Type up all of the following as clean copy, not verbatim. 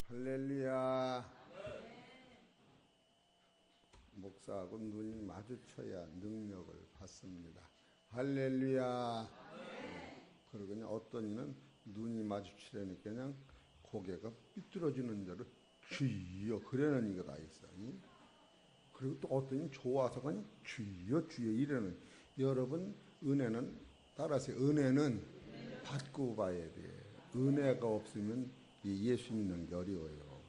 할렐루야. 목사하고 눈이 마주쳐야 능력을 받습니다. 할렐루야. 그리고 그냥 어떤 이는 눈이 마주치려니까 그냥 고개가 삐뚤어지는 대로 주여 그러는 이가 다 있어요. 그리고 또 어떤 이는 좋아서 그냥 주여 이러는. 여러분 은혜는 따라서 은혜는 받고 봐야 돼요. 은혜가 없으면 예수 믿는 게 어려워요.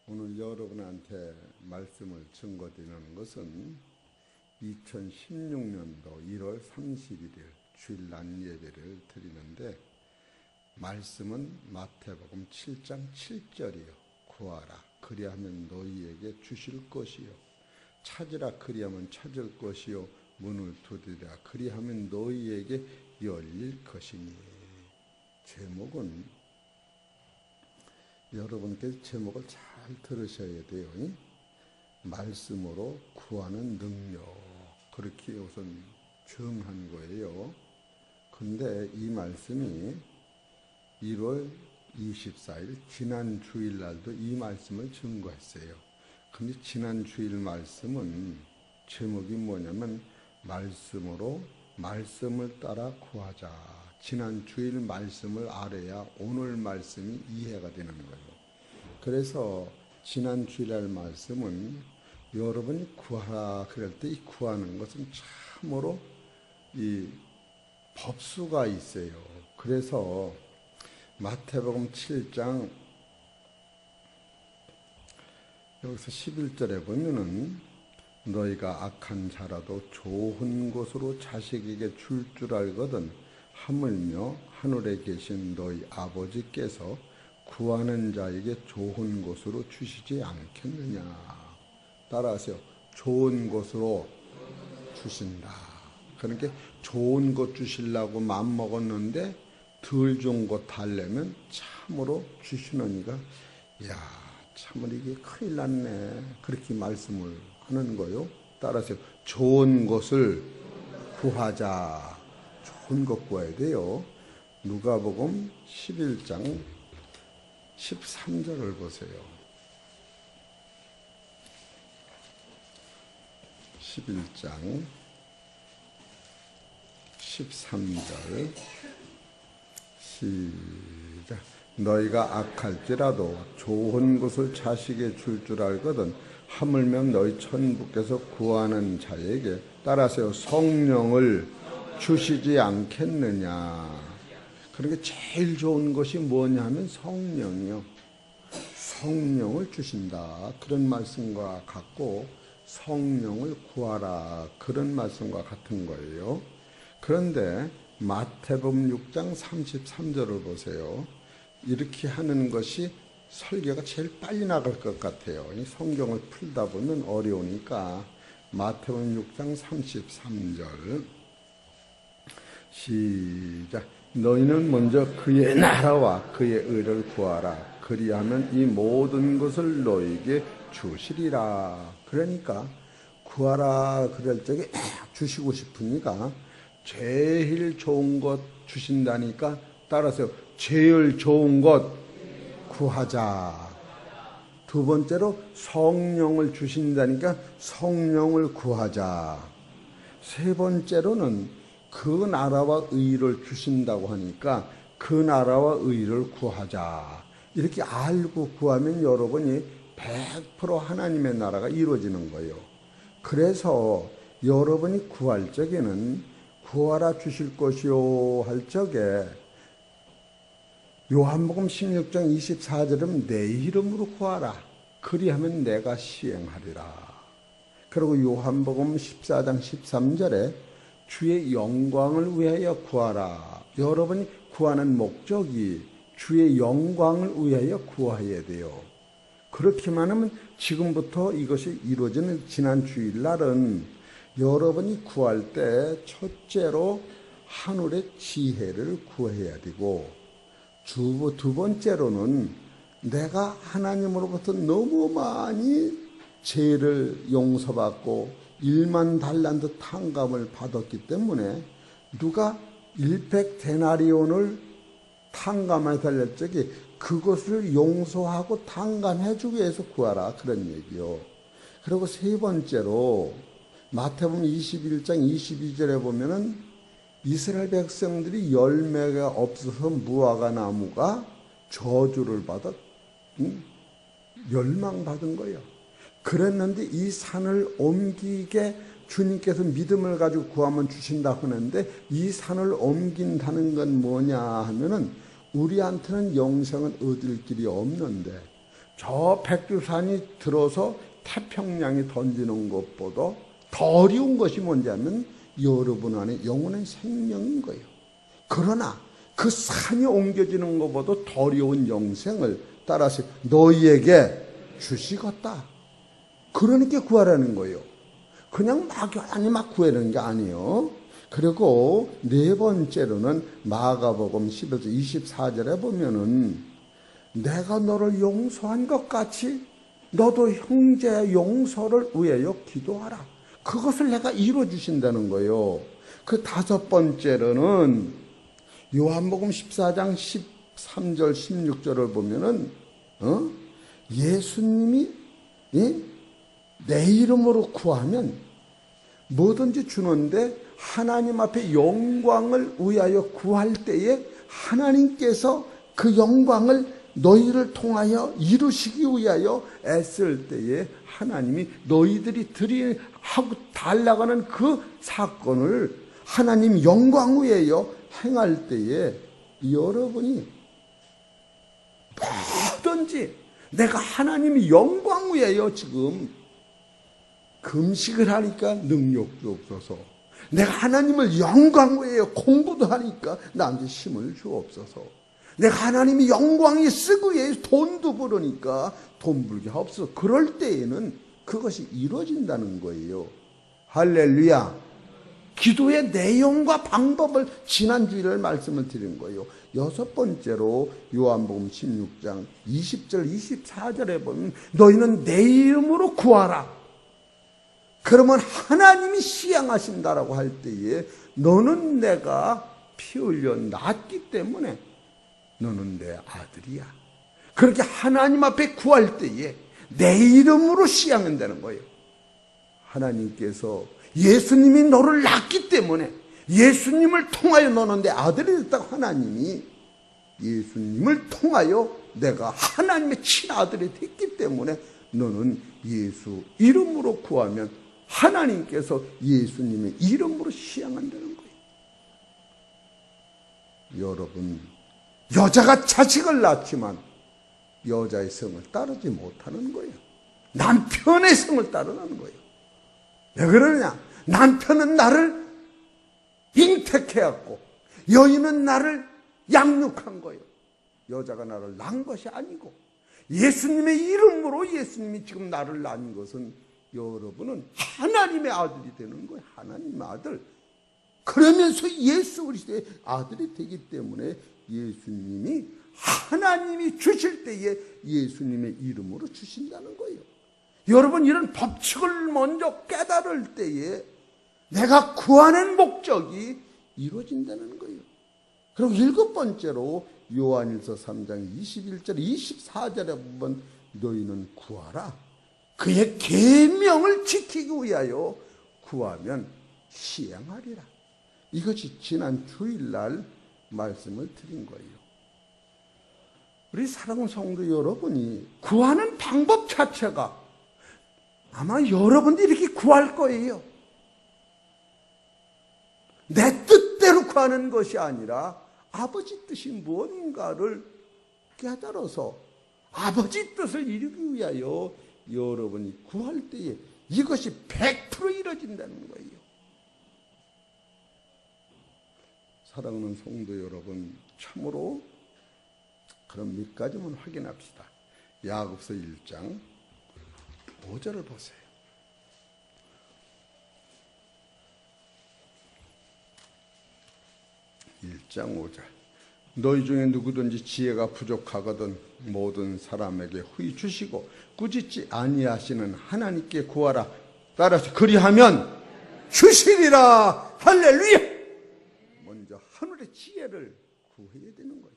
오늘 여러분한테 말씀을 증거드리는 것은 2016년도 1월 31일 주일 낮 예배를 드리는데, 말씀은 마태복음 7장 7절이요. 구하라 그리하면 너희에게 주실 것이요, 찾으라 그리하면 찾을 것이요, 문을 두드리라 그리하면 너희에게 열릴 것이니. 제목은 여러분께서 제목을 잘 들으셔야 돼요. 말씀으로 구하는 능력, 그렇게 우선 정한 거예요. 근데 이 말씀이 1월 24일 지난 주일날도 이 말씀을 증거했어요. 근데 지난 주일 말씀은 제목이 뭐냐면 말씀으로 말씀을 따라 구하자. 지난 주일 말씀을 알아야 오늘 말씀이 이해가 되는 거예요. 그래서 지난 주일날 말씀은 여러분이 구하라 그럴 때 이 구하는 것은 참으로 이 법수가 있어요. 그래서 마태복음 7장 여기서 11절에 보면은 너희가 악한 자라도 좋은 곳으로 자식에게 줄 줄 알거든 하물며 하늘에 계신 너희 아버지께서 구하는 자에게 좋은 곳으로 주시지 않겠느냐. 따라하세요. 좋은 곳으로 주신다. 그러니까 좋은 곳 주시려고 마음먹었는데 덜 좋은 곳 달래면 참으로 주시는 이가 야 참으로 이게 큰일 났네, 그렇게 말씀을 하는 거요. 따라서 좋은 곳을 구하자. 좋은 것 구해야 돼요. 누가복음 11장 13절을 보세요. 11장 13절 시작. 너희가 악할지라도 좋은 것을 자식에게 줄 줄 알거든 하물며 너희 천부께서 구하는 자에게 따라서 성령을 주시지 않겠느냐. 그러니까 제일 좋은 것이 뭐냐면 성령이요. 성령을 주신다. 그런 말씀과 같고 성령을 구하라. 그런 말씀과 같은 거예요. 그런데 마태복음 6장 33절을 보세요. 이렇게 하는 것이 설교가 제일 빨리 나갈 것 같아요. 이 성경을 풀다 보면 어려우니까 마태복음 6장 33절 시작. 너희는 먼저 그의 나라와 그의 의를 구하라. 그리하면 이 모든 것을 너희에게 주시리라. 그러니까 구하라 그럴 적에 주시고 싶으니까 제일 좋은 것 주신다니까 따라서 제일 좋은 것 구하자. 두 번째로 성령을 주신다니까 성령을 구하자. 세 번째로는 그 나라와 의를 주신다고 하니까 그 나라와 의를 구하자. 이렇게 알고 구하면 여러분이 100% 하나님의 나라가 이루어지는 거예요. 그래서 여러분이 구할 적에는 구하라 주실 것이요 할 적에 요한복음 16장 24절은 내 이름으로 구하라. 그리하면 내가 시행하리라. 그리고 요한복음 14장 13절에 주의 영광을 위하여 구하라. 여러분이 구하는 목적이 주의 영광을 위하여 구해야 돼요. 그렇게만 하면 지금부터 이것이 이루어지는 지난 주일날은 여러분이 구할 때 첫째로 하늘의 지혜를 구해야 되고 두 번째로는 내가 하나님으로부터 너무 많이 죄를 용서받고 1만 달란트 탕감을 받았기 때문에 누가 100 데나리온을 탕감해 달랄 적에 그것을 용서하고 탕감해주기 위해서 구하라, 그런 얘기요. 그리고 세 번째로 마태복음 21장 22절에 보면은 이스라엘 백성들이 열매가 없어서 무화과 나무가 저주를 받아 멸망받은 거예요. 그랬는데 이 산을 옮기게 주님께서 믿음을 가지고 구하면 주신다고 하는데, 이 산을 옮긴다는 건 뭐냐 하면은 우리한테는 영생은 얻을 길이 없는데 저 백두산이 들어서 태평양에 던지는 것보다 더 어려운 것이 뭔지 하면 여러분 안에 영원한 생명인 거예요. 그러나 그 산이 옮겨지는 것보다 더 어려운 영생을 따라서 너희에게 주시겠다. 그러니까 구하라는 거예요. 그냥 막연히 막 구하는 게 아니에요. 그리고 네 번째로는 마가복음 11장 24절에 보면은 내가 너를 용서한 것 같이 너도 형제의 용서를 위하여 기도하라. 그것을 내가 이루어 주신다는 거예요. 그 다섯 번째로는 요한복음 14장 13절 16절을 보면은 예수님이 내 이름으로 구하면 뭐든지 주는데, 하나님 앞에 영광을 위하여 구할 때에 하나님께서 그 영광을 너희를 통하여 이루시기 위하여 애쓸 때에 하나님이 너희들이 하고 달라가는 그 사건을 하나님 영광 위하여 행할 때에 여러분이 뭐든지 내가 하나님이 영광 위하여 지금 금식을 하니까 능력도 없어서, 내가 하나님을 영광 위하여 공부도 하니까 나한테 힘을 주옵소서, 내가 하나님이 영광이 쓰기 위해 돈도 벌으니까 돈 벌게 하옵소서. 그럴 때에는 그것이 이루어진다는 거예요. 할렐루야. 기도의 내용과 방법을 지난주일에 말씀을 드린 거예요. 여섯 번째로 요한복음 16장 20절 24절에 보면 너희는 내 이름으로 구하라. 그러면 하나님이 시향하신다라고 할 때에 너는 내가 피 흘려 낳았기 때문에 너는 내 아들이야. 그렇게 하나님 앞에 구할 때에 내 이름으로 시향한다는 거예요. 하나님께서 예수님이 너를 낳았기 때문에 예수님을 통하여 너는 내 아들이 됐다고 하나님이 예수님을 통하여 내가 하나님의 친아들이 됐기 때문에 너는 예수 이름으로 구하면 하나님께서 예수님의 이름으로 시향한다는 거예요. 여러분, 여자가 자식을 낳지만 여자의 성을 따르지 못하는 거예요. 남편의 성을 따르는 거예요. 왜 그러냐? 남편은 나를 잉택해왔고 여인은 나를 양육한 거예요. 여자가 나를 낳은 것이 아니고 예수님의 이름으로 예수님이 지금 나를 낳은 것은 여러분은 하나님의 아들이 되는 거예요. 하나님의 아들. 그러면서 예수 그리스도의 아들이 되기 때문에 예수님이 하나님이 주실 때에 예수님의 이름으로 주신다는 거예요. 여러분, 이런 법칙을 먼저 깨달을 때에 내가 구하는 목적이 이루어진다는 거예요. 그리고 일곱 번째로 요한일서 3장 21절 24절에 보면 너희는 구하라. 그의 계명을 지키기 위하여 구하면 시행하리라. 이것이 지난 주일날 말씀을 드린 거예요. 우리 사랑하는 성도 여러분이 구하는 방법 자체가 아마 여러분들이 이렇게 구할 거예요. 내 뜻대로 구하는 것이 아니라 아버지 뜻이 무엇인가를 깨달아서 아버지 뜻을 이루기 위하여 여러분이 구할 때에 이것이 100% 이루어진다는 거예요. 사랑하는 성도 여러분, 참으로 그럼 몇 가지만 확인합시다. 야고보서 1장 5절을 보세요. (1장 5절) 너희 중에 누구든지 지혜가 부족하거든 모든 사람에게 후히 주시고 꾸짖지 아니하시는 하나님께 구하라. 따라서 그리하면 주시리라. 할렐루야. 먼저 하늘의 지혜를 구해야 되는 거예요.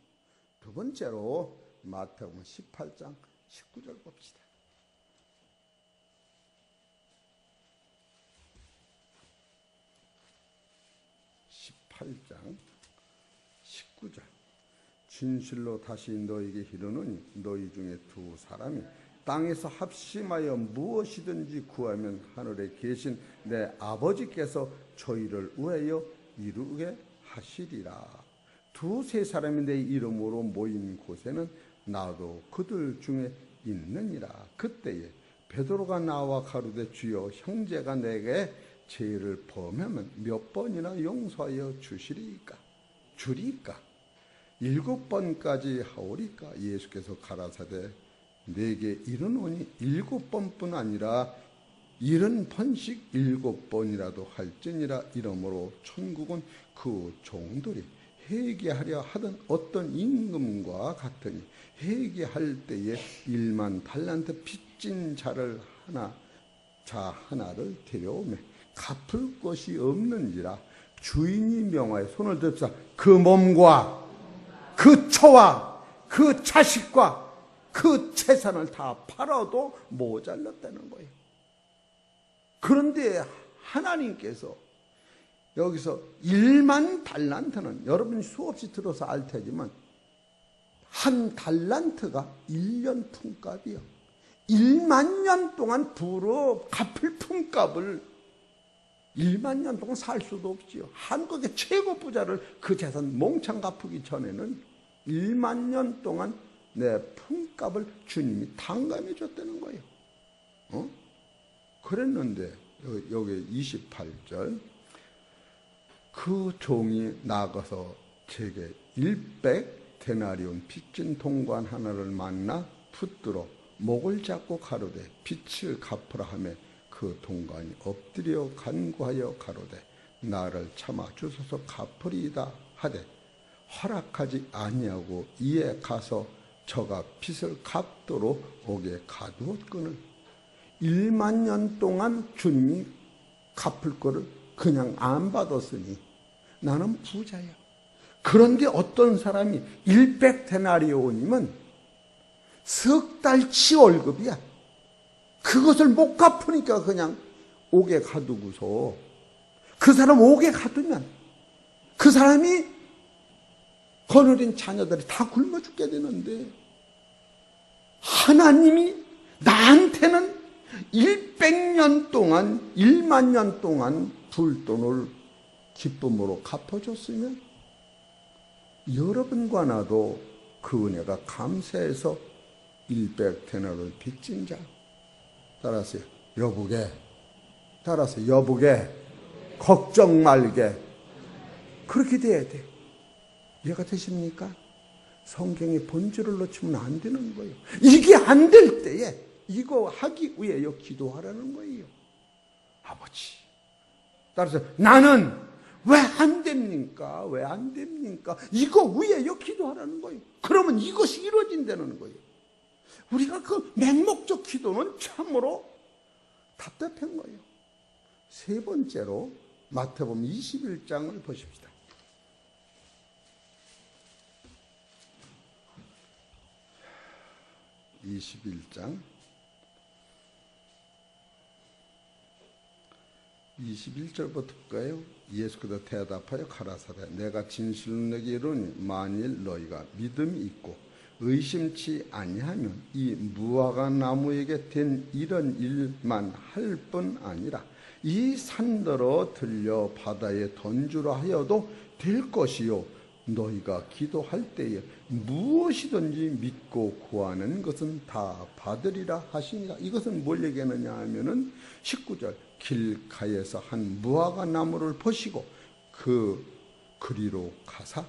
두 번째로 마태복음 18장 19절 봅시다. 18장 19절. 진실로 다시 너희에게 이르노니 너희 중에 두 사람이 땅에서 합심하여 무엇이든지 구하면 하늘에 계신 내 아버지께서 저희를 위하여 이루게 하시리라. 두세 사람이 내 이름으로 모인 곳에는 나도 그들 중에 있느니라. 그때에 베드로가 나와 가로되 주여 형제가 내게 죄를 범하면 몇 번이나 용서하여 주시리까? 주리까? 7번까지 하오리까? 예수께서 가라사대 내게 이르노니 7번뿐 아니라 70번씩 7번이라도 할지니라. 이러므로 천국은 그 종들이 회개하려 하던 어떤 임금과 같으니 회개할 때에 1만 달란트 빚진 자를 하나를 데려오매 갚을 것이 없는지라. 주인이 명하여 손을 듭사 그 몸과 그 처와 그 자식과 그 재산을 다 팔아도 모자랐다는 거예요. 그런데 하나님께서 여기서 1만 달란트는 여러분이 수없이 들어서 알 테지만 한 달란트가 1년 품값이요. 1만 년 동안 부로 갚을 품값을 1만 년 동안 살 수도 없지요. 한국의 최고 부자를 그 재산 몽창 갚기 전에는 1만 년 동안 내 품값을 주님이 탕감해 줬다는 거예요. 그랬는데 여기 28절 그 종이 나가서 제게 100데나리온 빚진 동관 하나를 만나 붙들어 목을 잡고 가로되 빚을 갚으라 하며 그 동관이 엎드려 간구하여 가로되 나를 참아 주소서 갚으리이다 하되 허락하지 아니하고 이에 가서 저가 빚을 갚도록 옥에 가두었거늘. 1만 년 동안 주님이 갚을 거를 그냥 안 받았으니 나는 부자야. 그런데 어떤 사람이 100데나리온이면 석 달치 월급이야. 그것을 못 갚으니까 그냥 옥에 가두고서 그 사람 옥에 가두면 그 사람이 거느린 자녀들이 다 굶어 죽게 되는데 하나님이 나한테는 100년 동안 1만 년 동안 불돈을 기쁨으로 갚아줬으면 여러분과 나도 그 은혜가 감사해서 100데나리온 빚진 자 따라서 여보게 따라서 여보게 걱정 말게 그렇게 돼야 돼. 이해가 되십니까? 성경의 본질을 놓치면 안 되는 거예요. 이게 안 될 때에 이거 하기 위해요 기도하라는 거예요. 아버지 따라서 나는 왜 안 됩니까? 왜 안 됩니까? 이거 위해요 기도하라는 거예요. 그러면 이것이 이루어진다는 거예요. 우리가 그 맹목적 기도는 참으로 답답한 거예요. 세 번째로 마태복음 21장을 보십시다. 21장 21절부터 볼까요? 예수께서 대답하여 가라사대 내가 진실로 너에게 이르노니 만일 너희가 믿음이 있고 의심치 아니하면 이 무화과 나무에게 된 이런 일만 할 뿐 아니라 이 산더러 들려 바다에 던주라 하여도 될 것이요 너희가 기도할 때에 무엇이든지 믿고 구하는 것은 다 받으리라 하시니라. 이것은 뭘 얘기하느냐 하면은 19절 길가에서 한 무화과 나무를 보시고 그 그리로 가사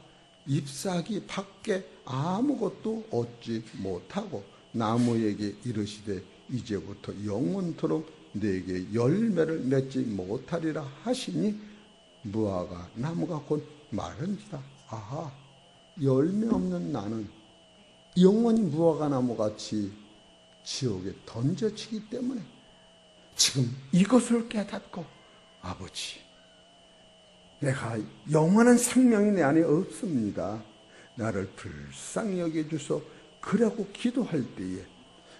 잎사귀 밖에 아무것도 얻지 못하고 나무에게 이르시되 이제부터 영원토록 내게 열매를 맺지 못하리라 하시니 무화과 나무가 곧 마른지라. 아하, 열매 없는 나는 영원히 무화과 나무같이 지옥에 던져지기 때문에 지금 이것을 깨닫고 아버지 내가 영원한 생명이 내 안에 없습니다. 나를 불쌍히 여겨주소 그러고 기도할 때에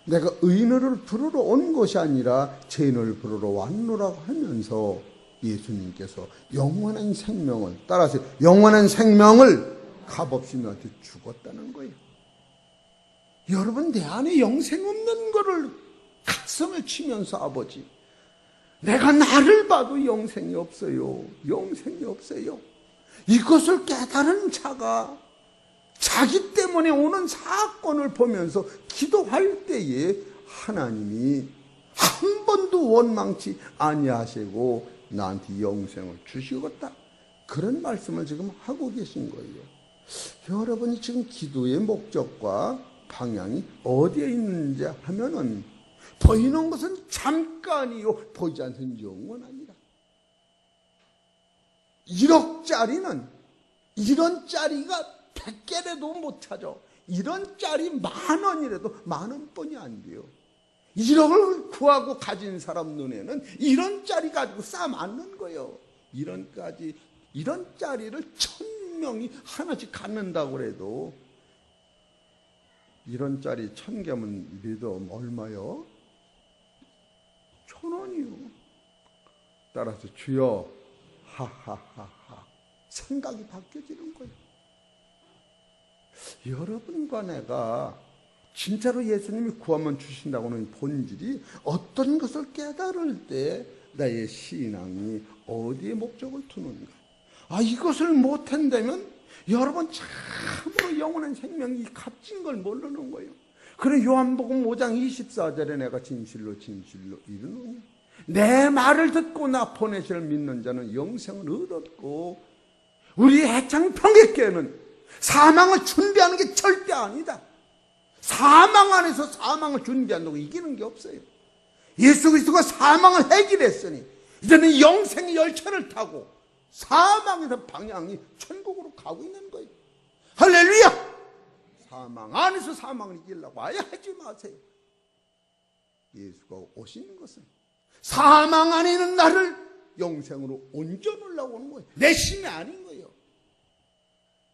내가 의인을 부르러 온 것이 아니라 죄인을 부르러 왔노라고 하면서 예수님께서 영원한 생명을, 따라서 영원한 생명을 값없이 너한테 죽었다는 거예요. 여러분, 내 안에 영생 없는 거를 가슴을 치면서 아버지, 내가 나를 봐도 영생이 없어요. 영생이 없어요. 이것을 깨달은 자가 자기 때문에 오는 사건을 보면서 기도할 때에 하나님이 한 번도 원망치 아니하시고 나한테 영생을 주시겠다, 그런 말씀을 지금 하고 계신 거예요. 여러분이 지금 기도의 목적과 방향이 어디에 있는지 하면은 보이는 것은 잠깐이요, 보이지 않는 영원합니다. 1억짜리는 이런 짜리가 100개라도 못 찾아. 이런 짜리 10,000원이라도 10,000원뿐이 안 돼요. 1억을 구하고 가진 사람 눈에는 이런 짜리 가지고 싸맞는 거예요. 이런 짜리를 1,000명이 하나씩 갖는다고 해도 이런 짜리 1,000개면 이래도 얼마요? 1,000원이요. 따라서 주여, 하하하하, 생각이 바뀌어지는 거예요. 여러분과 내가 진짜로 예수님이 구하면 주신다고는 본질이 어떤 것을 깨달을 때 나의 신앙이 어디에 목적을 두는가. 이것을 못한다면 여러분 참으로 영원한 생명이 값진 걸 모르는 거예요. 그래 요한복음 5장 24절에 내가 진실로 이르노니 내 말을 듣고 나 보내실 믿는 자는 영생을 얻었고 우리 해창평객교회는 사망을 준비하는 게 절대 아니다. 사망 안에서 사망을 준비한다고 이기는 게 없어요. 예수 그리스도가 사망을 해결했으니 이제는 영생의 열차를 타고 사망에서 방향이 천국으로 가고 있는 거예요. 할렐루야! 사망 안에서 사망을 이기려고 아예 하지 마세요. 예수가 오시는 것은 사망 안에 있는 나를 영생으로 옮겨놓으려고 하는 거예요. 내 힘이 아닌 거예요.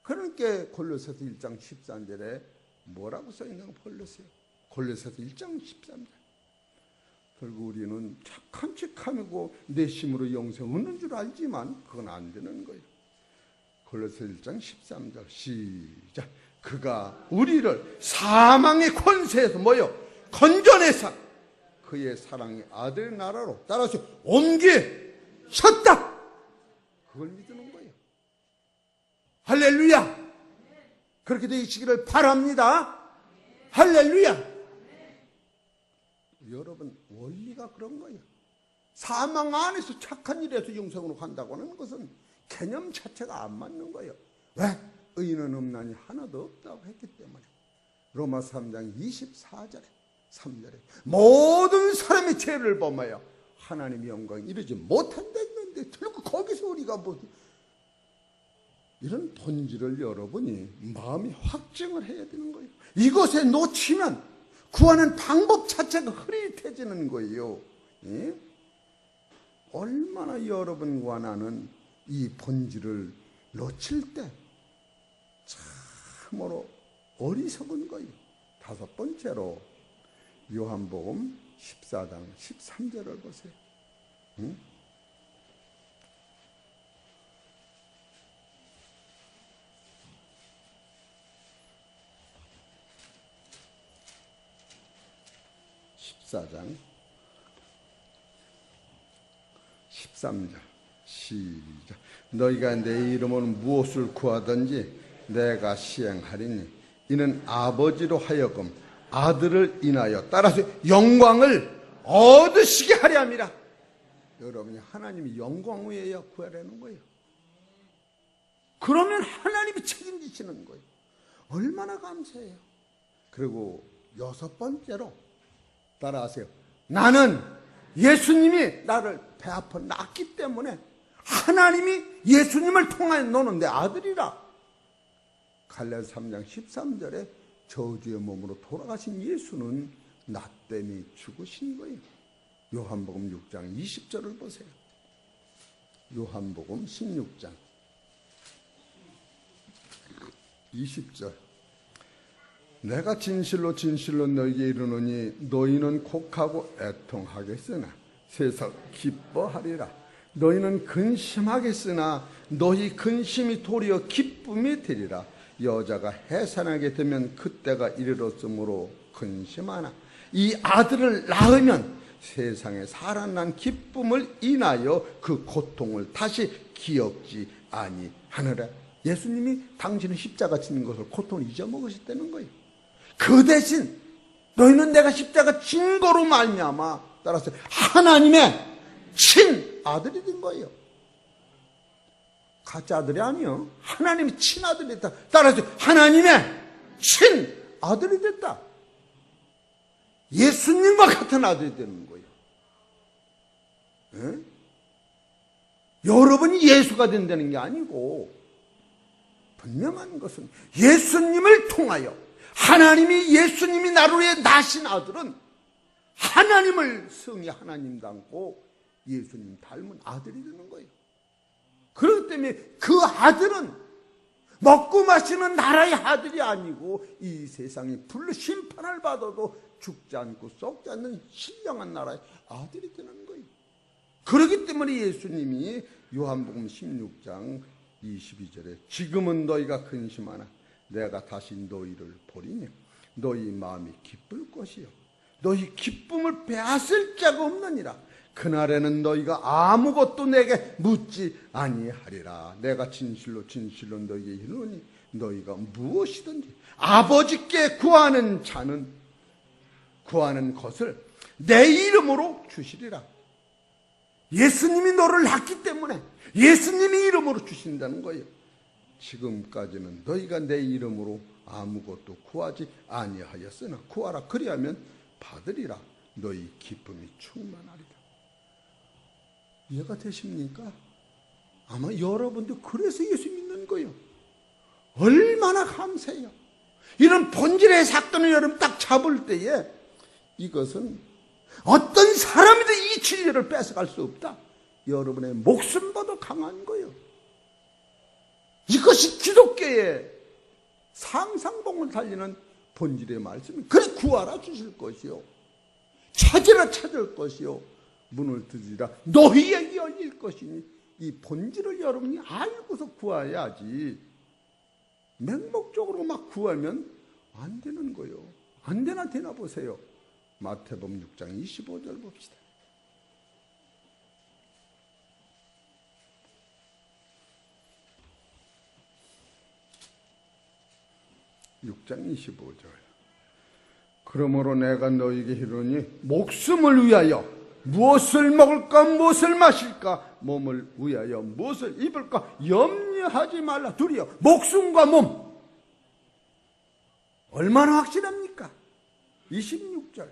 그러니까 골로새서 1장 13절에 뭐라고 써있는 거 보세요. 골로새서 1장 13절. 결국 우리는 착한 척하고 내 힘으로 영생 얻는 줄 알지만 그건 안 되는 거예요. 골로새서 1장 13절 시작. 그가 우리를 사망의 권세에서 건져내사 그의 사랑의 아들 나라로 따라서 옮기셨다. 그걸 믿는 거예요. 할렐루야. 그렇게 되시기를 바랍니다. 할렐루야. 여러분, 원리가 그런 거예요. 사망 안에서 착한 일에서 영생으로 간다고 하는 것은 개념 자체가 안 맞는 거예요. 왜? 의인은 없나니 하나도 없다고 했기 때문에. 로마서 3장 24절에 3절에 모든 사람의 죄를 범하여 하나님의 영광에 이르지 못한다 했는데 결국 거기서 우리가 이런 본질을 여러분이 마음이 확증을 해야 되는 거예요. 이것에 놓치면 구하는 방법 자체가 흐릿해지는 거예요. 예? 얼마나 여러분과 나는 이 본질을 놓칠 때 참으로 어리석은 거예요. 5번째로 요한복음 14장 13절을 보세요. 응? 장 13절 시작. 너희가 내 이름으로 무엇을 구하든지 내가 시행하리니 이는 아버지로 하여금 아들을 인하여 따라서 영광을 얻으시게 하려 함이라. 여러분이 하나님이 영광 위에 구하라는 거예요. 그러면 하나님이 책임지시는 거예요. 얼마나 감사해요. 그리고 6번째로 따라하세요. 나는 예수님이 나를 배 아파 낳았기 때문에 하나님이 예수님을 통하여 너는 내 아들이라. 갈라디아서 3장 13절에 저주의 몸으로 돌아가신 예수는 나 때문에 죽으신 거예요. 요한복음 6장 20절을 보세요. 요한복음 16장 20절 내가 진실로 진실로 너희에게 이르노니 너희는 곡하고 애통하겠으나 세상 기뻐하리라. 너희는 근심하겠으나 너희 근심이 도리어 기쁨이 되리라. 여자가 해산하게 되면 그때가 이르렀으므로 근심하나 이 아들을 낳으면 세상에 살아난 기쁨을 인하여 그 고통을 다시 기억지 아니하느라. 예수님이 당신은 십자가 지는 것을 고통을 잊어먹으셨다는 거예요. 그 대신 너희는 내가 십자가 진 거로 말미암아 따라서 하나님의 친아들이 된 거예요. 가짜 아들이 아니요, 하나님의 친아들이 됐다. 따라서 하나님의 친아들이 됐다. 예수님과 같은 아들이 되는 거예요. 에? 여러분이 예수가 된다는 게 아니고 분명한 것은 예수님을 통하여 예수님이 나를 위해 낳으신 아들은 하나님을 성이 하나님 닮고 예수님 닮은 아들이 되는 거예요. 그렇기 때문에 그 아들은 먹고 마시는 나라의 아들이 아니고 이 세상에 불로 심판을 받아도 죽지 않고 썩지 않는 신령한 나라의 아들이 되는 거예요. 그렇기 때문에 예수님이 요한복음 16장 22절에 지금은 너희가 근심하나 내가 다시 너희를 보리니 너희 마음이 기쁠 것이요 너희 기쁨을 빼앗을 자가 없느니라. 그날에는 너희가 아무것도 내게 묻지 아니하리라. 내가 진실로 진실로 너희에게 이르노니 너희가 무엇이든지 아버지께 구하는 자는 구하는 것을 내 이름으로 주시리라. 예수님이 너를 낳기 때문에 예수님이 이름으로 주신다는 거예요. 지금까지는 너희가 내 이름으로 아무것도 구하지 아니하였으나 구하라. 그리하면 받으리라. 너희 기쁨이 충만하리라. 이해가 되십니까? 아마 여러분도 그래서 예수 믿는 거예요. 얼마나 감사해요. 이런 본질의 사건을 여러분 딱 잡을 때에 이것은 어떤 사람이든 이 진리를 뺏어갈 수 없다. 여러분의 목숨보다 강한 거예요. 이것이 기독교의 상상봉을 달리는 본질의 말씀이. 그래 구하라 주실 것이요 찾으라 찾을 것이요 문을 두드리라 너희에게 열릴 것이니 이 본질을 여러분이 알고서 구해야지 맹목적으로 막 구하면 안 되는 거예요. 안 되나 되나 보세요. 마태복음 6장 25절 봅시다. 6장 25절. 그러므로 내가 너희에게 이르노니 목숨을 위하여 무엇을 먹을까 무엇을 마실까 몸을 위하여 무엇을 입을까 염려하지 말라. 둘이요, 목숨과 몸. 얼마나 확실합니까? 26절.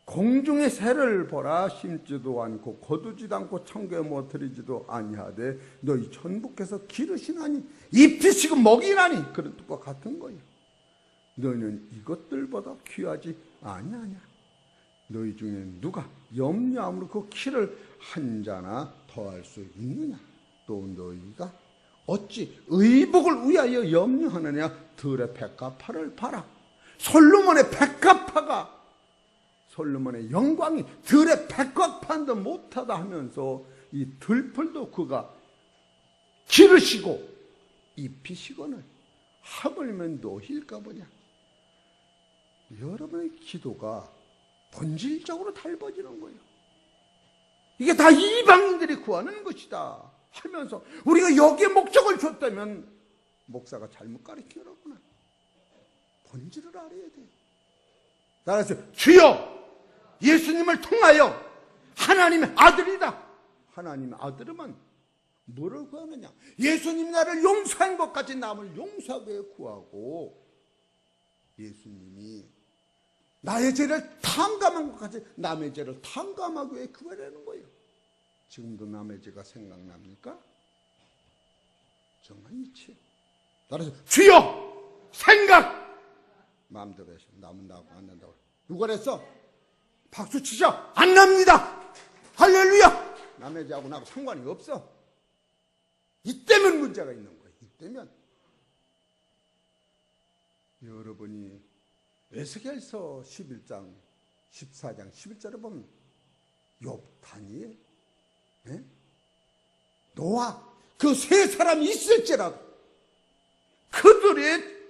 공중의 새를 보라. 심지도 않고 거두지도 않고 청교에 못 들이지도 아니하되 너희 천부께서 기르시나니 입히시고 먹이나니. 그런 뜻과 같은 거예요. 너희는 이것들보다 귀하지 아니하냐. 너희 중에 누가 염려함으로 그 키를 한 자나 더할 수 있느냐. 또 너희가 어찌 의복을 위하여 염려하느냐. 들의 백합화를 봐라. 솔로몬의 백합화가, 솔로몬의 영광이 들의 백합화도 못하다 하면서 이 들풀도 그가 기르시고 입히시거늘 하물며 노힐까 보냐. 여러분의 기도가 본질적으로 닮아지는 거예요. 이게 다 이방인들이 구하는 것이다 하면서 우리가 여기에 목적을 줬다면 목사가 잘못 가르치더라구나. 본질을 알아야 돼요. 따라서 주여 예수님을 통하여 하나님의 아들이다. 하나님의 아들이면 뭐를 구하느냐. 예수님 나를 용서한 것 같이 남을 용서하게 구하고, 예수님이 나의 죄를 탕감한 것 같이 남의 죄를 탕감하기 위해 구하려는 거예요. 지금도 남의 죄가 생각납니까? 정말 이치요. 따라서 주여 생각 마음대로 해서 남은 나고 안 난다고 누가 그랬어? 박수 치죠. 안 납니다. 할렐루야. 남의 죄하고 나하고 상관이 없어. 이 때문에 문제가 있는 거예요. 이 때문에 여러분이 에스겔서 11장 14장 11절에 보면 욥단이 노아 그 세 사람이 있을지라도 그들의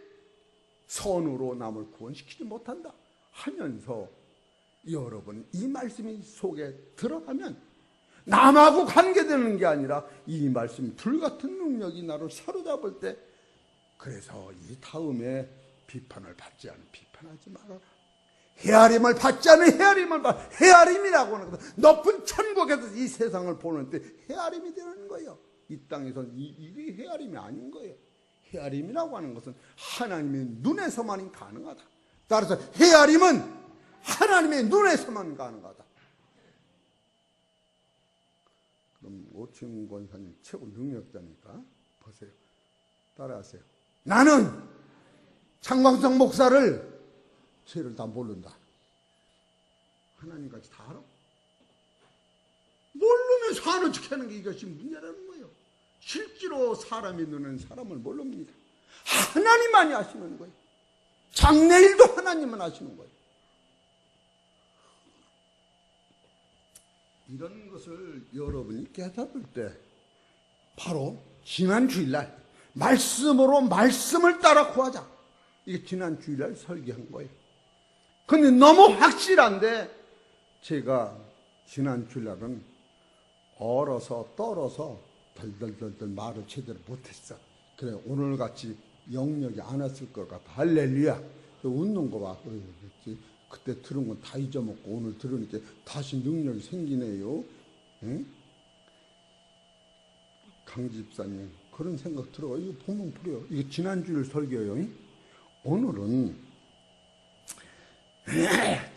선으로 남을 구원시키지 못한다 하면서 여러분 이 말씀이 속에 들어가면 남하고 관계되는 게 아니라 이 말씀이 불같은 능력이 나를 사로잡을 때 그래서 이 다음에 비판을 받지 않은 비판하지 말아라. 헤아림을 받지 않은 헤아림을 받아. 헤아림이라고 하는 것은 높은 천국에서 이 세상을 보는 때 헤아림이 되는 거예요. 이 땅에서는 이게 헤아림이 아닌 거예요. 헤아림이라고 하는 것은 하나님의 눈에서만이 가능하다. 따라서 헤아림은 하나님의 눈에서만 가능하다. 그럼 오충 권사님 최고 능력자니까 보세요. 따라하세요. 나는 장광석 목사를 죄를 다 모른다. 하나님까지 다 알아? 모르면서 아는 척하는 게 이것이 문제라는 거예요. 실제로 사람이 눈은 사람을 모릅니다. 하나님만이 아시는 거예요. 장래일도 하나님만 아시는 거예요. 이런 것을 여러분이 깨달을 때 바로 지난 주일날 말씀으로 말씀을 따라 구하자. 이게 지난 주일날 설교한 거예요. 근데 너무 확실한데 제가 지난 주일날은 얼어서 떨어서 덜덜덜덜 말을 제대로 못했어. 그래 오늘같이 영역이 안 왔을 것 같아. 할렐루야. 웃는 거 봐. 그때 들은 건 다 잊어먹고 오늘 들으니까 다시 능력이 생기네요. 응? 강 집사님 그런 생각 들어. 이거 보면 그래요. 이게 지난주일 설교예요. 오늘은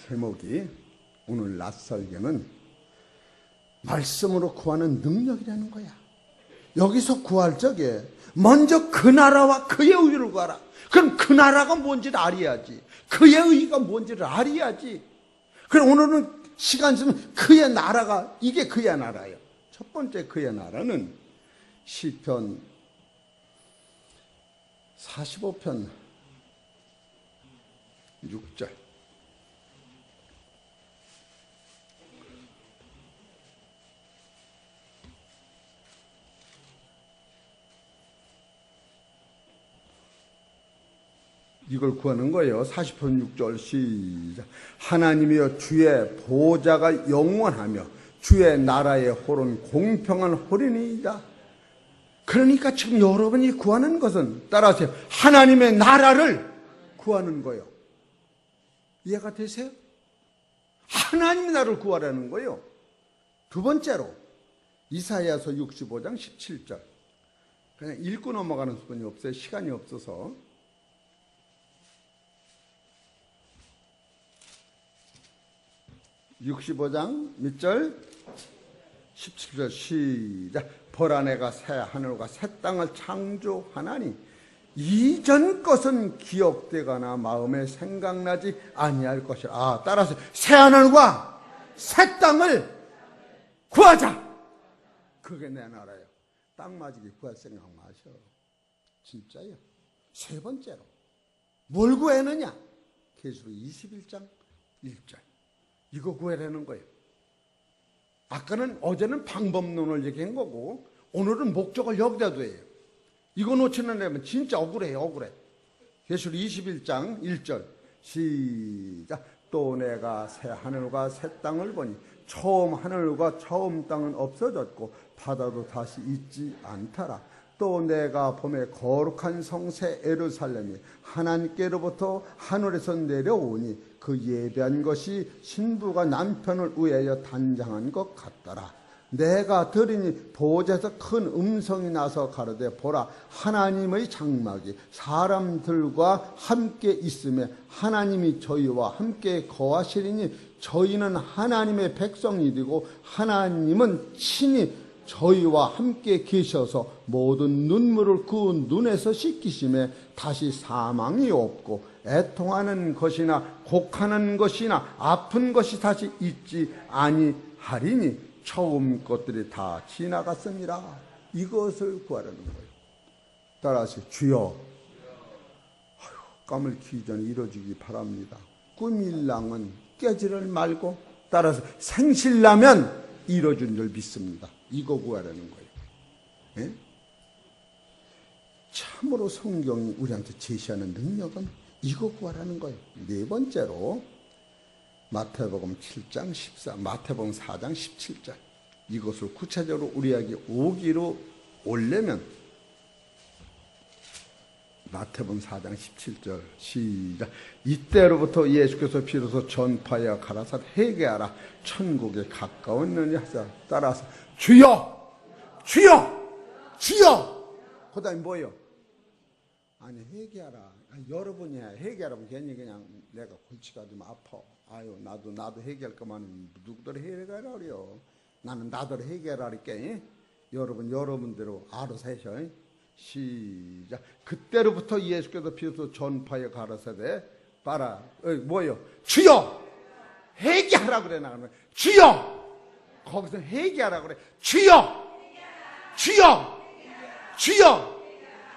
제목이 오늘 낮 설교는 말씀으로 구하는 능력이라는 거야. 여기서 구할 적에 먼저 그 나라와 그의 의를 구하라. 그럼 그 나라가 뭔지를 알아야지. 그의 의가 뭔지를 알아야지. 그럼 오늘은 시간 있으면 그의 나라가 이게 그의 나라예요. 첫 번째 그의 나라는 시편 45편 6절. 이걸 구하는 거예요. 40편 6절 시작. 하나님이여 주의 보좌가 영원하며 주의 나라의 홀은 공평한 홀이니이다. 그러니까 지금 여러분이 구하는 것은 따라하세요. 하나님의 나라를 구하는 거예요. 이해가 되세요? 하나님의 나라를 구하라는 거예요. 두 번째로 이사야서 65장 17절. 그냥 읽고 넘어가는 수준이 없어요. 시간이 없어서. 65장 몇 절? 17절 시작. 보라 내가 새 하늘과 새 땅을 창조하나니 이전 것은 기억되거나 마음에 생각나지 아니할 것이라. 따라서 새 하늘과 새 땅을 구하자. 그게 내 나라예요. 땅 맞이기 구할 생각 마셔. 진짜요. 세 번째로 뭘 구하느냐? 계시록 21장 1절. 이거 구하라는 거예요. 아까는 어제는 방법론을 얘기한 거고 오늘은 목적을 여기다 둬요. 이거 놓치는 애면 진짜 억울해요. 억울해. 계시록 21장 1절 시작. 또 내가 새 하늘과 새 땅을 보니 처음 하늘과 처음 땅은 없어졌고 바다도 다시 있지 않더라. 또 내가 봄에 거룩한 성새 예루살렘이 하나님께로부터 하늘에서 내려오니 그 예배한 것이 신부가 남편을 위하여 단장한 것 같더라. 내가 들으니 보좌에서 큰 음성이 나서 가로되 보라 하나님의 장막이 사람들과 함께 있으며 하나님이 저희와 함께 거하시리니 저희는 하나님의 백성이 되고 하나님은 친히 저희와 함께 계셔서 모든 눈물을 그 눈에서 씻기심에 다시 사망이 없고 애통하는 것이나 곡하는 것이나 아픈 것이 다시 있지 아니하리니 처음 것들이 다 지나갔습니다. 이것을 구하라는 거예요. 따라서 주여 밤을 키기 전에 이루어지기 바랍니다. 꿈일랑은 깨지를 말고 따라서 생실나면 이루어진 줄 믿습니다. 이거 구하라는 거예요. 예? 참으로 성경이 우리한테 제시하는 능력은 이거 구하라는 거예요. 네 번째로 마태복음 7장 14, 마태복음 4장 17절 이것을 구체적으로 우리에게 오기로 오려면 마태복음 4장 17절 시작. 이때로부터 예수께서 비로소 전파하여 가라사 회개하라 천국에 가까웠느니 하사. 따라서 주여 주여 주여. 그 다음에 뭐예요? 아니 회개하라. 아니, 여러분이 회개하라면 괜히 그냥 내가 골치가 좀 아파. 아유 나도 회개할 거면 누구들 회개하라 그래요. 나는 나도 회개하라 그러니까 여러분대로 알아서 하셔. 시작. 그때로부터 예수께서 비로소 전파하여 가라사대 봐라. 뭐예요? 주여 회개하라 그래. 나는 주여 거기서 회개하라 그래. 주여 주여 주여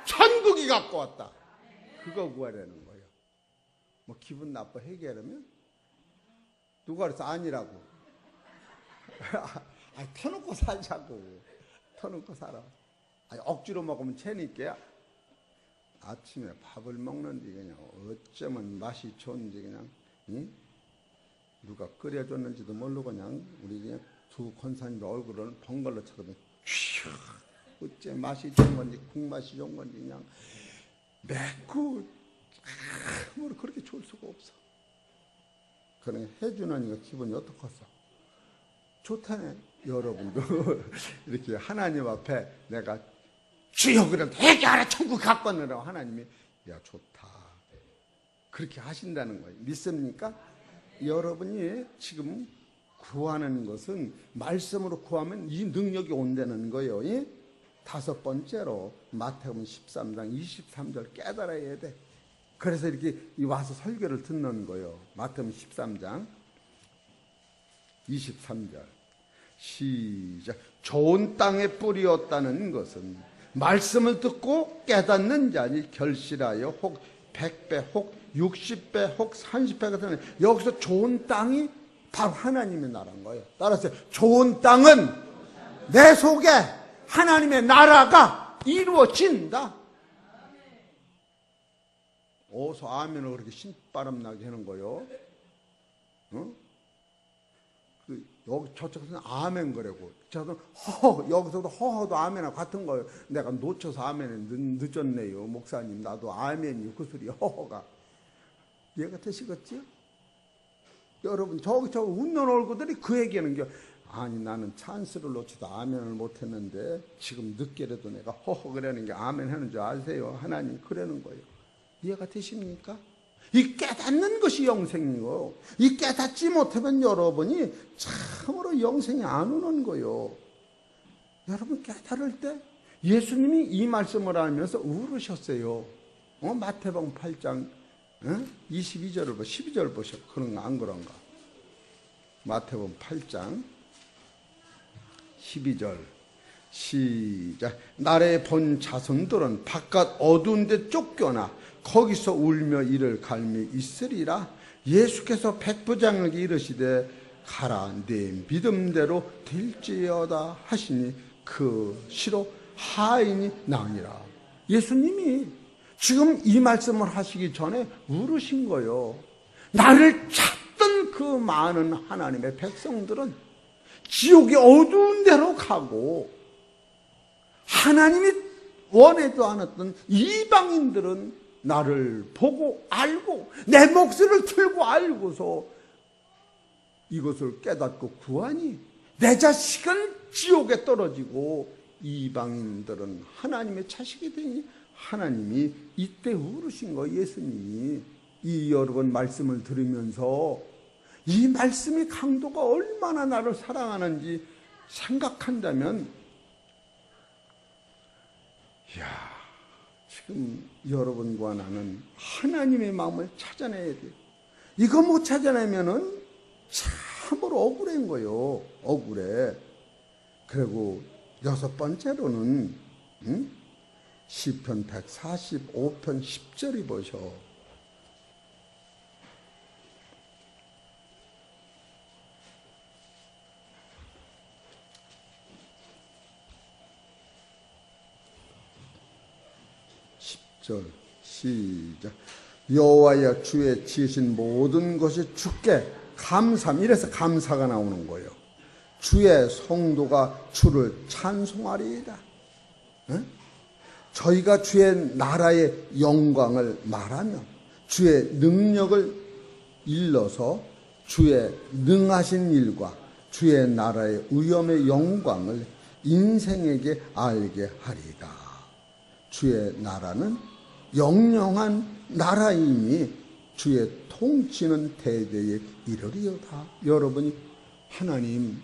천국이 갖고 왔다. 그거 구하라는 거예요. 뭐 기분 나빠 회개하려면 누가 그래서 아니라고. 아니 터놓고 살자고. 터놓고 살아. 아니, 억지로 먹으면 체니까 아침에 밥을 먹는데 그냥 어쩌면 맛이 좋은지 그냥 응? 누가 끓여줬는지도 모르고 그냥 우리 그냥 두 권사님 얼굴은 번갈로 쳐다보면 휘 어째 맛이 좋은 건지 국맛이 좋은 건지 그냥 맵고 아무리 그렇게 좋을 수가 없어. 그러니 해주는 이거 기분이 어떻겠어? 좋다네. 여러분도 이렇게 하나님 앞에 내가 주여 그래도 회개하라 천국 갖고 왔느라고 하나님이 야 좋다 그렇게 하신다는 거예요. 믿습니까? 여러분이 지금 구하는 것은 말씀으로 구하면 이 능력이 온다는 거예요. 다섯 번째로 마태복음 13장 23절 깨달아야 돼. 그래서 이렇게 와서 설교를 듣는 거예요. 마태복음 13장 23절 시작. 좋은 땅에 뿌리었다는 것은 말씀을 듣고 깨닫는 자니 결실하여 혹 100배 혹 60배 혹 30배가 되는 여기서 좋은 땅이 바로 하나님의 나라인 거예요. 따라서 좋은 땅은 내 속에 하나님의 나라가 이루어진다. 어서 아멘을 그렇게 신바람 나게 하는 거요. 여기 저쪽에서는 아멘 그러고 저는 허 여기서도 허허도 아멘하고 같은 거예요. 내가 놓쳐서 아멘에 늦었네요. 목사님 나도 아멘이 그 소리 허허가 이해가 되시겠지요? 여러분 저 웃는 얼굴들이 그 얘기하는 게 아니 나는 찬스를 놓쳐도 아멘을 못했는데 지금 늦게라도 내가 허허 그러는 게 아멘 하는 줄 아세요? 하나님 그러는 거예요. 이해가 되십니까? 이 깨닫는 것이 영생이고 이 깨닫지 못하면 여러분이 참으로 영생이 안 오는 거예요. 여러분 깨달을 때 예수님이 이 말씀을 하면서 울으셨어요. 마태복음 8장 22절을 12절 보셔. 그런 거 안 그런가? 마태복음 8장 12절 시작. 나를 본 자손들은 바깥 어두운 데 쫓겨나 거기서 울며 이를 갈미 있으리라. 예수께서 백부장에게 이르시되 가라 내 믿음대로 될지어다 하시니 그 시로 하인이 나으니라. 예수님이 지금 이 말씀을 하시기 전에 울으신 거예요. 나를 찾던 그 많은 하나님의 백성들은 지옥의 어두운 데로 가고 하나님이 원하지도 않았던 이방인들은 나를 보고 알고 내 목소리를 들고 알고서 이것을 깨닫고 구하니 내 자식은 지옥에 떨어지고 이방인들은 하나님의 자식이 되니 하나님이 이때 울으신 거예요. 예수님이 이 여러분 말씀을 들으면서 이 말씀의 강도가 얼마나 나를 사랑하는지 생각한다면 이야 지금 여러분과 나는 하나님의 마음을 찾아내야 돼요. 이거 못 찾아내면은 참으로 억울한 거예요. 억울해. 그리고 여섯 번째로는 시편 145편 10절이 보셔. 10절 시작. 여호와여 주의 지으신 모든 것이 주께 감사함. 이래서 감사가 나오는 거예요. 주의 성도가 주를 찬송하리이다. 에? 저희가 주의 나라의 영광을 말하며 주의 능력을 일러서 주의 능하신 일과 주의 나라의 위엄의 영광을 인생에게 알게 하리이다. 주의 나라는 영영한 나라이니 주의 통치는 대대에 이르리로다. 여러분이 하나님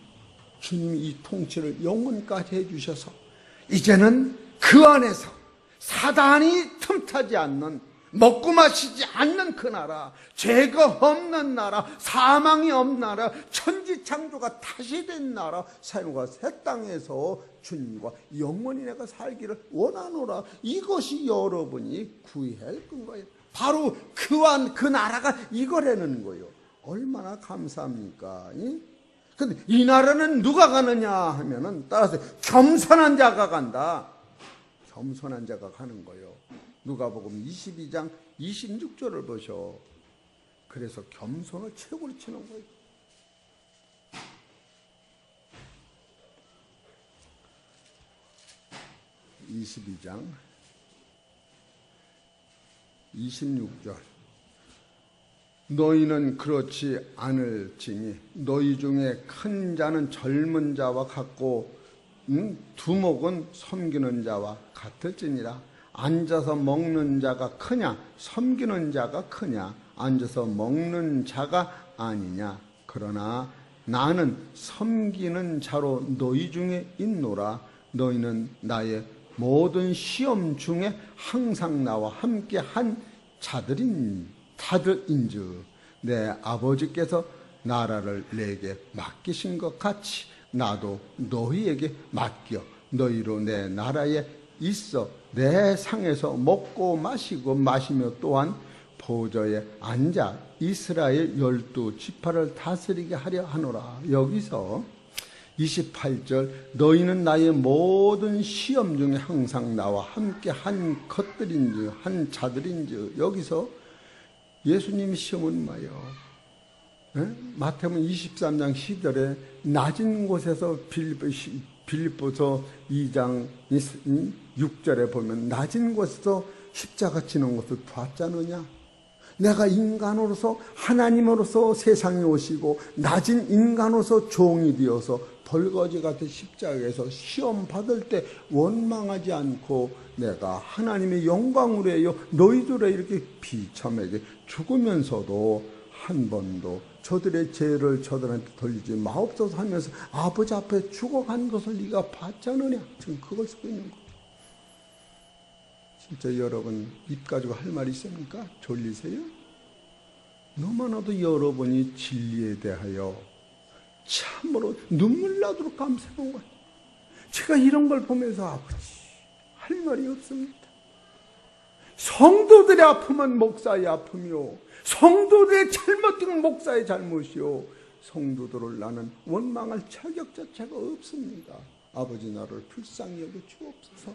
주님이 이 통치를 영원까지 해주셔서 이제는 그 안에서 사단이 틈타지 않는, 먹고 마시지 않는 그 나라, 죄가 없는 나라, 사망이 없는 나라, 천지창조가 다시 된 나라, 새하늘과 새 땅에서 주님과 영원히 내가 살기를 원하노라. 이것이 여러분이 구해야 할 거예요. 바로 그 나라가 이거라는 거예요. 얼마나 감사합니까? 근데 이 나라는 누가 가느냐 하면은 따라서 겸손한 자가 간다. 겸손한 자가 가는 거예요. 누가복음 22장 26절을 보셔. 그래서 겸손을 최고로 치는 거예요. (22장) 26절. 너희는 그렇지 않을지니 너희 중에 큰 자는 젊은 자와 같고 두목은 섬기는 자와 같을지니라. 앉아서 먹는 자가 크냐 섬기는 자가 크냐. 앉아서 먹는 자가 아니냐. 그러나 나는 섬기는 자로 너희 중에 있노라. 너희는 나의 모든 시험 중에 항상 나와 함께 한 자들인즉 내 아버지께서 나라를 내게 맡기신 것 같이 나도 너희에게 맡겨 너희로 내 나라에 있어 내 상에서 먹고 마시고 마시며 또한 보좌에 앉아 이스라엘 12지파를 다스리게 하려 하노라. 여기서 28절 너희는 나의 모든 시험 중에 항상 나와 함께 한 것들인즉 한 자들인즉. 여기서 예수님의 시험은 뭐예요? 마태복음 23장 10절에 낮은 곳에서 빌립보서 2장 6절에 보면 낮은 곳에서 십자가 지는 것을 봤지 않느냐. 내가 인간으로서 하나님으로서 세상에 오시고 낮은 인간으로서 종이 되어서 벌거지 같은 십자가에서 시험 받을 때 원망하지 않고 내가 하나님의 영광으로 해요 너희들의 이렇게 비참하게 죽으면서도 한 번도 저들의 죄를 저들한테 돌리지 마옵소서 하면서 아버지 앞에 죽어간 것을 네가 봤지 않느냐. 지금 그걸 쓰고 있는 거예요. 진짜 여러분 입 가지고 할 말이 있습니까? 졸리세요? 너무나도 여러분이 진리에 대하여 참으로 눈물 나도록 감사한 거예요. 제가 이런 걸 보면서 아버지 할 말이 없습니다. 성도들의 아픔은 목사의 아픔이요 성도들의 잘못된 목사의 잘못이요 성도들을 나는 원망할 자격 자체가 없습니다. 아버지 나를 불쌍히 여겨 주옵소서.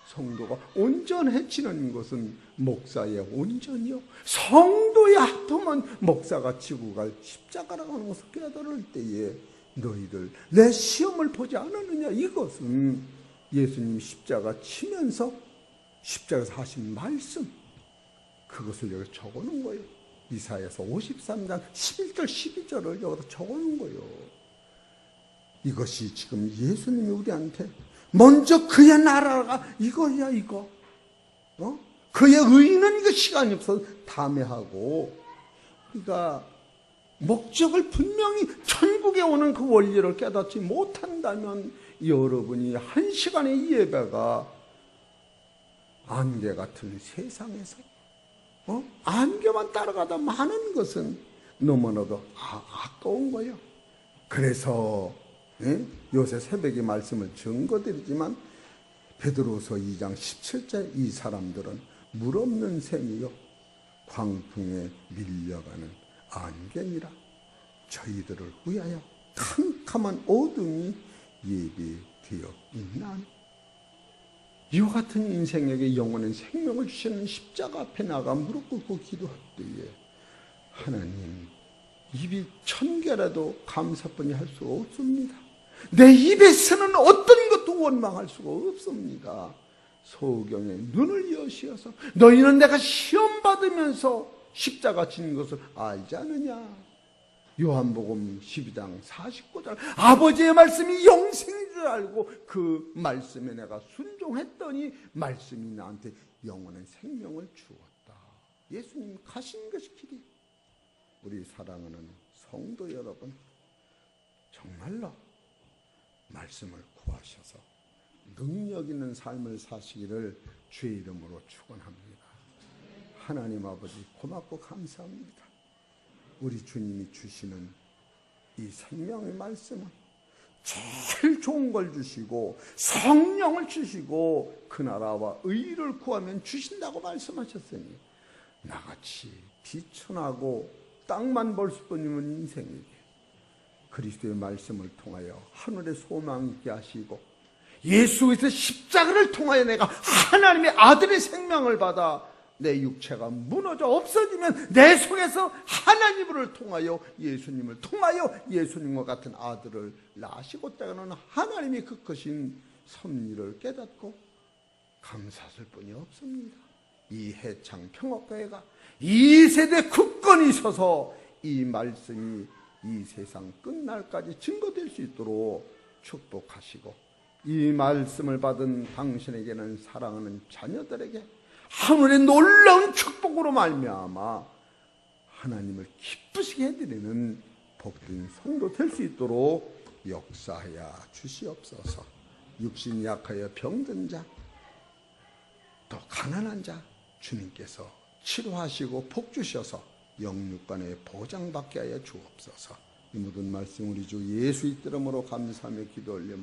성도가 온전해지는 것은 목사의 온전이요 성도의 아픔은 목사가 지고 갈 십자가라고 하는 것을 깨달을 때에 너희들 내 시험을 보지 않았느냐. 이것은 예수님 십자가 치면서 십자가에서 하신 말씀 그것을 여기 적어놓은 거예요. 이사야서 53장 11절 12절을 여기다 적어놓은 거예요. 이것이 지금 예수님이 우리한테 먼저 그의 나라가 이거야 이거. 그의 의는 이거 시간이 없어서 다음에 하고 그러니까 목적을 분명히 천국에 오는 그 원리를 깨닫지 못한다면 여러분이 한 시간의 예배가 안개 같은 세상에서 안개만 따라가다 많은 것은 너무나도 아까운 거예요. 그래서 요새 새벽에 말씀을 증거드리지만 베드로서 2장 17절 이 사람들은 물 없는 샘이요 광풍에 밀려가는 안개니라. 저희들을 위하여 캄캄한 어둠이 예비되어 있나니. 이와 같은 인생에게 영원한 생명을 주시는 십자가 앞에 나가 무릎 꿇고 기도할 때에 하나님, 입이 1000개라도 감사뿐이 할 수가 없습니다. 내 입에서는 어떤 것도 원망할 수가 없습니다. 소경의 눈을 여시어서 너희는 내가 시험 받으면서 십자가 지는 것을 알지 않느냐. 요한복음 12장 49절 아버지의 말씀이 영생인 줄 알고 그 말씀에 내가 순종했더니 말씀이 나한테 영원한 생명을 주었다. 예수님 가신 것이 길이. 우리 사랑하는 성도 여러분, 정말로 말씀을 구하셔서 능력 있는 삶을 사시기를 주의 이름으로 축원합니다. 하나님 아버지 고맙고 감사합니다. 우리 주님이 주시는 이 생명의 말씀은 제일 좋은 걸 주시고 성령을 주시고 그 나라와 의를 구하면 주신다고 말씀하셨으니 나같이 비천하고 땅만 볼 수뿐이면 인생에게 그리스도의 말씀을 통하여 하늘의 소망 있게 하시고 예수께서 십자가를 통하여 내가 하나님의 아들의 생명을 받아 내 육체가 무너져 없어지면 내 속에서 하나님을 통하여 예수님을 통하여 예수님과 같은 아들을 낳으시고자 하는 하나님의 그 크신 섭리를 깨닫고 감사할 뿐이 없습니다. 이 해창 평화교회가 이 세대 굳건히 서서 이 말씀이 이 세상 끝날까지 증거될 수 있도록 축복하시고 이 말씀을 받은 당신에게는 사랑하는 자녀들에게 하늘의 놀라운 축복으로 말미암아 하나님을 기쁘시게 해드리는 복된 성도 될 수 있도록 역사하여 주시옵소서. 육신이 약하여 병든 자, 또 가난한 자 주님께서 치료하시고 복 주셔서 영육간에 보장받게 하여 주옵소서. 이 모든 말씀 우리 주 예수의 이름으로 감사하며 기도 올립니다.